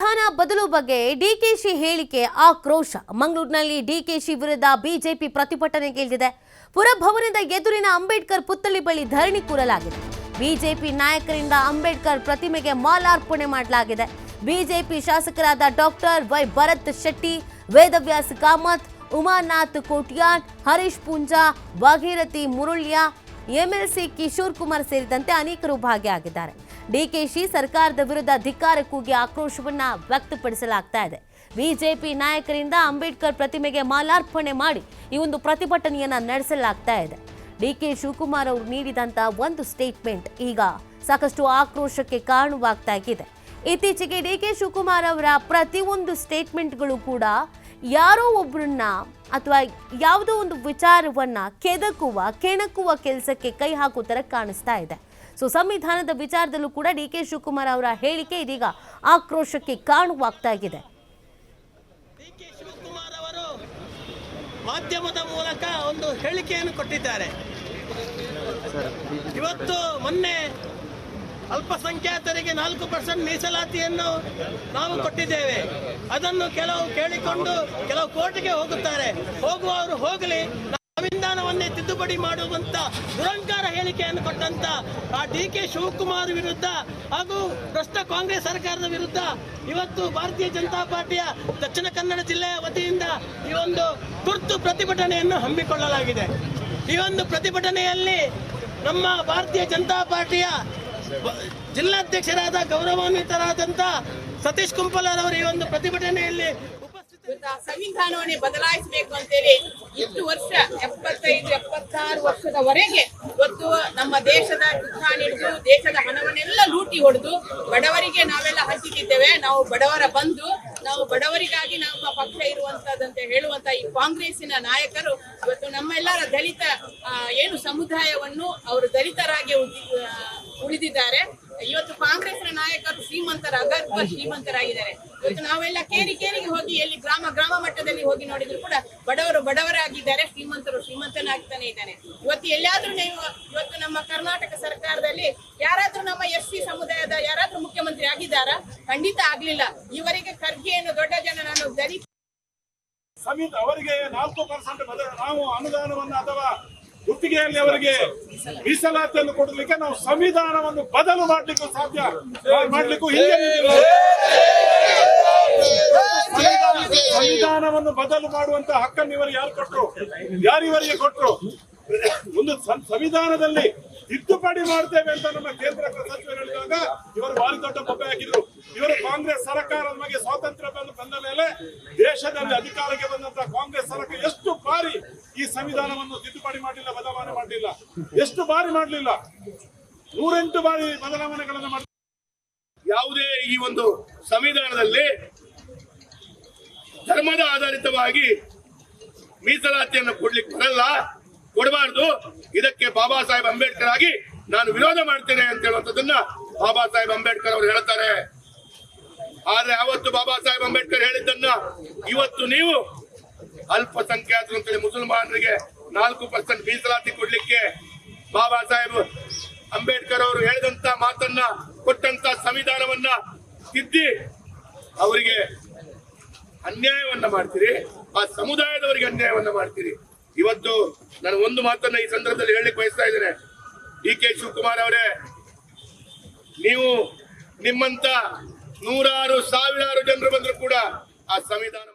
ಸಂವಿಧಾನ ಬದಲು ಬಗ್ಗೆ ಡಿಕೆಶಿ ಹೇಳಿಕೆ ಆಕ್ರೋಶ. ಮಂಗಳೂರಿನಲ್ಲಿ ಡಿಕೆಶಿ ವಿರುದ್ಧ ಬಿಜೆಪಿ ಪ್ರತಿಭಟನೆಗೆ ಇಳಿದಿದೆ. ಪುರಭವನದ ಎದುರಿನ ಅಂಬೇಡ್ಕರ್ ಪುತ್ಥಳಿ ಬಳಿ ಧರಣಿ ಕೂರಲಾಗಿದೆ. ಬಿಜೆಪಿ ನಾಯಕರಿಂದ ಅಂಬೇಡ್ಕರ್ ಪ್ರತಿಮೆಗೆ ಮಾಲಾರ್ಪಣೆ ಮಾಡಲಾಗಿದೆ. ಬಿಜೆಪಿ ಶಾಸಕರಾದ doctor Y Bharat Shetty, Vedavyas Kamath, Umanath Kotian, Harish Poonja, Bhagirathi Murulya, MLC Kishore Kumar ಸೇರಿದಂತೆ ಅನೇಕರು ಭಾಗಿಯಾಗಿದ್ದಾರೆ. ಡಿಕೆಶಿ ಸರ್ಕಾರದ ವಿರುದ್ಧ ಧಿಕ್ಕಾರ ಕೂಗಿ ಆಕ್ರೋಶವನ್ನ ವ್ಯಕ್ತಪಡಿಸಲಾಗ್ತಾ ಇದೆ. ಬಿಜೆಪಿ ನಾಯಕರಿಂದ ಅಂಬೇಡ್ಕರ್ ಪ್ರತಿಮೆಗೆ ಮಾಲಾರ್ಪಣೆ ಮಾಡಿ ಈ ಒಂದು ಪ್ರತಿಭಟನೆಯನ್ನ ನಡೆಸಲಾಗ್ತಾ ಇದೆ. ಡಿಕೆ ಶಿವಕುಮಾರ್ ಅವರು ನೀಡಿದಂತ ಒಂದು ಸ್ಟೇಟ್ಮೆಂಟ್ ಈಗ ಸಾಕಷ್ಟು ಆಕ್ರೋಶಕ್ಕೆ ಕಾರಣವಾಗ್ತಾ ಇದೆ. ಇತ್ತೀಚೆಗೆ ಡಿಕೆ ಶಿವಕುಮಾರ್ ಅವರ ಪ್ರತಿಯೊಂದು ಸ್ಟೇಟ್ಮೆಂಟ್ಗಳು ಕೂಡ ಯಾರೋ ಒಬ್ಬರನ್ನ ಅಥವಾ ಯಾವುದೋ ಒಂದು ವಿಚಾರವನ್ನ ಕೆಣಕುವ ಕೆಲಸಕ್ಕೆ ಕೈ ಹಾಕೋ ತರ ಕಾಣಿಸ್ತಾ ಇದೆ. ಸೊ ಸಂವಿಧಾನದ ವಿಚಾರದಲ್ಲೂ ಕೂಡ ಡಿಕೆ ಶಿವಕುಮಾರ್ ಅವರ ಹೇಳಿಕೆ ಇದೀಗ ಆಕ್ರೋಶಕ್ಕೆ ಕಾರಣವಾಗ್ತಾ ಇದೆ. ಡಿಕೆ ಶಿವಕುಮಾರ್ ಅವರು ಮಾಧ್ಯಮದ ಮೂಲಕ ಒಂದು ಹೇಳಿಕೆಯನ್ನು ಕೊಟ್ಟಿದ್ದಾರೆ. ಇವತ್ತು ಮೊನ್ನೆ ಅಲ್ಪಸಂಖ್ಯಾತರಿಗೆ 4% ಮೀಸಲಾತಿಯನ್ನು ನಾವು ಕೊಟ್ಟಿದ್ದೇವೆ. ಅದನ್ನು ಕೆಲವು ಕೇಳಿಕೊಂಡು ಕೆಲವು ಕೋರ್ಟ್ಗೆ ಹೋಗುತ್ತಾರೆ. ಹೋಗುವವರು ಹೋಗಲಿ, ಸಂವಿಧಾನವನ್ನೇ ತಿದ್ದುಪಡಿ ಮಾಡುವಂತ ದುರಂಕಾರ ಹೇಳಿಕೆಯನ್ನು ಕೊಟ್ಟಂತ ಆ ಡಿಕೆ ಶಿವಕುಮಾರ್ ವಿರುದ್ಧ ಹಾಗೂ ಭ್ರಷ್ಟ ಕಾಂಗ್ರೆಸ್ ಸರ್ಕಾರದ ವಿರುದ್ಧ ಇವತ್ತು ಭಾರತೀಯ ಜನತಾ ಪಾರ್ಟಿಯ ದಕ್ಷಿಣ ಕನ್ನಡ ಜಿಲ್ಲೆಯ ವತಿಯಿಂದ ಈ ಒಂದು ತುರ್ತು ಪ್ರತಿಭಟನೆಯನ್ನು ಹಮ್ಮಿಕೊಳ್ಳಲಾಗಿದೆ. ಈ ಒಂದು ಪ್ರತಿಭಟನೆಯಲ್ಲಿ ನಮ್ಮ ಭಾರತೀಯ ಜನತಾ ಪಾರ್ಟಿಯ ಜಿಲ್ಲಾಧ್ಯಕ್ಷರಾದ ಗೌರವಾನ್ವಿತರಾದಂತ ಸತೀಶ್ ಕುಂಪಲರ್ ಅವರು ಈ ಒಂದು ಪ್ರತಿಭಟನೆಯಲ್ಲಿ ಸಂವಿಧಾನವನ್ನೇ ಬದಲಾಯಿಸಬೇಕು ಅಂತೇಳಿ ಇಷ್ಟು ವರ್ಷ 75-76 ವರ್ಷದವರೆಗೆ ಇವತ್ತು ನಮ್ಮ ದೇಶದ ಯುದ್ಧ ಹಿಡಿದು ದೇಶದ ಹಣವನ್ನೆಲ್ಲ ಲೂಟಿ ಹೊಡೆದು ಬಡವರಿಗೆ ನಾವೆಲ್ಲ ಹಂಚುತ್ತಿದ್ದೇವೆ. ನಾವು ಬಡವರ ಬಂಧು, ನಾವು ಬಡವರಿಗಾಗಿ ನಮ್ಮ ಪಕ್ಷ ಇರುವಂತದಂತೆ ಹೇಳುವಂತ ಈ ಕಾಂಗ್ರೆಸ್ಸಿನ ನಾಯಕರು ಇವತ್ತು ನಮ್ಮೆಲ್ಲರ ದಲಿತ ಏನು ಸಮುದಾಯವನ್ನು ಅವರು ದಲಿತರಾಗಿ ಉಳಿದಿದ್ದಾರೆ. ಇವತ್ತು ಕಾಂಗ್ರೆಸ್ನ ನಾಯಕರು ಅಗರ್ಭ ಶ್ರೀಮಂತರಾಗಿದ್ದಾರೆ. ಇವತ್ತು ನಾವೆಲ್ಲ ಕೇರಿಗೆ ಹೋಗಿ ಎಲ್ಲಿ ಗ್ರಾಮ ಮಟ್ಟದಲ್ಲಿ ಹೋಗಿ ನೋಡಿದ್ರು ಕೂಡ ಬಡವರು ಬಡವರಾಗಿದ್ದಾರೆ, ಶ್ರೀಮಂತರು ಶ್ರೀಮಂತನಾಗ್ತಾನೆ ಇದ್ದಾನೆ. ಇವತ್ತು ಎಲ್ಲಾದ್ರೂ ಇವತ್ತು ನಮ್ಮ ಕರ್ನಾಟಕ ಸರ್ಕಾರದಲ್ಲಿ ಯಾರಾದ್ರೂ ನಮ್ಮ ಎಸ್ಸಿ ಸಮುದಾಯದ ಯಾರಾದ್ರೂ ಮುಖ್ಯಮಂತ್ರಿ ಆಗಿದ್ದಾರಾ? ಖಂಡಿತ ಆಗ್ಲಿಲ್ಲ. ಇವರಿಗೆ ಖರ್ಗೆಯನ್ನು ದೊಡ್ಡ ಜನ ನಾನು ದಲಿತ ಅವರಿಗೆ 4% ನಾವು ಅನುದಾನವನ್ನು ಅಥವಾ ಗುತ್ತಿಗೆಯಲ್ಲಿ ಅವರಿಗೆ ಮೀಸಲಾತಿಯನ್ನು ಕೊಡಲಿಕ್ಕೆ ನಾವು ಸಂವಿಧಾನವನ್ನು ಬದಲು ಮಾಡಲಿಕ್ಕೂ ಸಾಧ್ಯ ಮಾಡಲಿಕ್ಕೂ ಸಂವಿಧಾನವನ್ನು ಬದಲು ಮಾಡುವಂತ ಹಕ್ಕನ್ನು ಇವರು ಯಾರಿವರಿಗೆ ಕೊಟ್ಟರು? ಒಂದು ಸಂವಿಧಾನದಲ್ಲಿ ತಿದ್ದುಪಡಿ ಮಾಡ್ತೇವೆ ಅಂತ ನಮ್ಮ ಕೇಂದ್ರ ಸಚಿವರು ಹೇಳಿದಾಗ ಇವರು ಭಾರಿ ದೊಡ್ಡ ಬೊಬ್ಬೆ ಹಾಕಿದ್ರು. ಇವರು ಕಾಂಗ್ರೆಸ್ ಸರ್ಕಾರ ನಮಗೆ ಸ್ವಾತಂತ್ರ್ಯ ಬಂದ ಮೇಲೆ ದೇಶದಲ್ಲಿ ಅಧಿಕಾರಕ್ಕೆ ಬಂದಂತ ಕಾಂಗ್ರೆಸ್ ಸರ್ಕಾರ ಎಷ್ಟು ಬಾರಿ ಈ ಸಂವಿಧಾನವನ್ನು ತಿದ್ದುಪಡಿ ಮಾಡಲಿಲ್ಲ, ಬದಲಾವಣೆ ಮಾಡಲಿಲ್ಲ. ಎಷ್ಟು ಬಾರಿ ಮಾಡಲಿಲ್ಲ? 108 ಬಾರಿ ಬದಲಾವಣೆಗಳನ್ನು ಮಾಡಿ ಯಾವುದೇ ಈ ಒಂದು ಸಂವಿಧಾನದಲ್ಲಿ ಧರ್ಮದ ಆಧಾರಿತವಾಗಿ ಮೀಸಲಾತಿಯನ್ನು ಕೊಡ್ಲಿಕ್ಕೆ ಬರಲ್ಲ, ಕೊಡಬಾರ್ದು. ಇದಕ್ಕೆ ಬಾಬಾ ಸಾಹೇಬ್ ಅಂಬೇಡ್ಕರ್ ಆಗಿ ನಾನು ವಿರೋಧ ಮಾಡ್ತೇನೆ ಅಂತ ಹೇಳುವಂತದನ್ನ ಬಾಬಾ ಸಾಹೇಬ್ ಅಂಬೇಡ್ಕರ್ ಅವರು ಹೇಳ್ತಾರೆ. ಆದ್ರೆ ಅವತ್ತು ಬಾಬಾ ಸಾಹೇಬ್ ಅಂಬೇಡ್ಕರ್ ಹೇಳಿದ್ದನ್ನ ಇವತ್ತು ನೀವು ಅಲ್ಪಸಂಖ್ಯಾತರು ಅಂತೇಳಿ ಮುಸಲ್ಮಾನರಿಗೆ 4% ಮೀಸಲಾತಿ ಕೊಡ್ಲಿಕ್ಕೆ ಬಾಬಾ ಸಾಹೇಬ್ ಅಂಬೇಡ್ಕರ್ ಅವರು ಹೇಳಿದಂತ ಮಾತನ್ನ ಕೊಟ್ಟಂತ ಸಂವಿಧಾನವನ್ನ ತಿದ್ದಿ ಅವರಿಗೆ ಅನ್ಯಾಯವನ್ನ ಮಾಡ್ತೀರಿ, ಆ ಸಮುದಾಯದವರಿಗೆ ಅನ್ಯಾಯವನ್ನ ಮಾಡ್ತೀರಿ. ಇವತ್ತು ನಾನು ಒಂದು ಮಾತನ್ನ ಈ ಸಂದರ್ಭದಲ್ಲಿ ಹೇಳಲಿಕ್ಕೆ ಬಯಸ್ತಾ ಇದ್ದೇನೆ. ಡಿಕೆ ಶಿವಕುಮಾರ್ ಅವರೇ, ನೀವು ನಿಮ್ಮಂತ 100,000 ಸಾವಿರಾರು ಜನರು ಬಂದ್ರು ಕೂಡ ಆ ಸಂವಿಧಾನ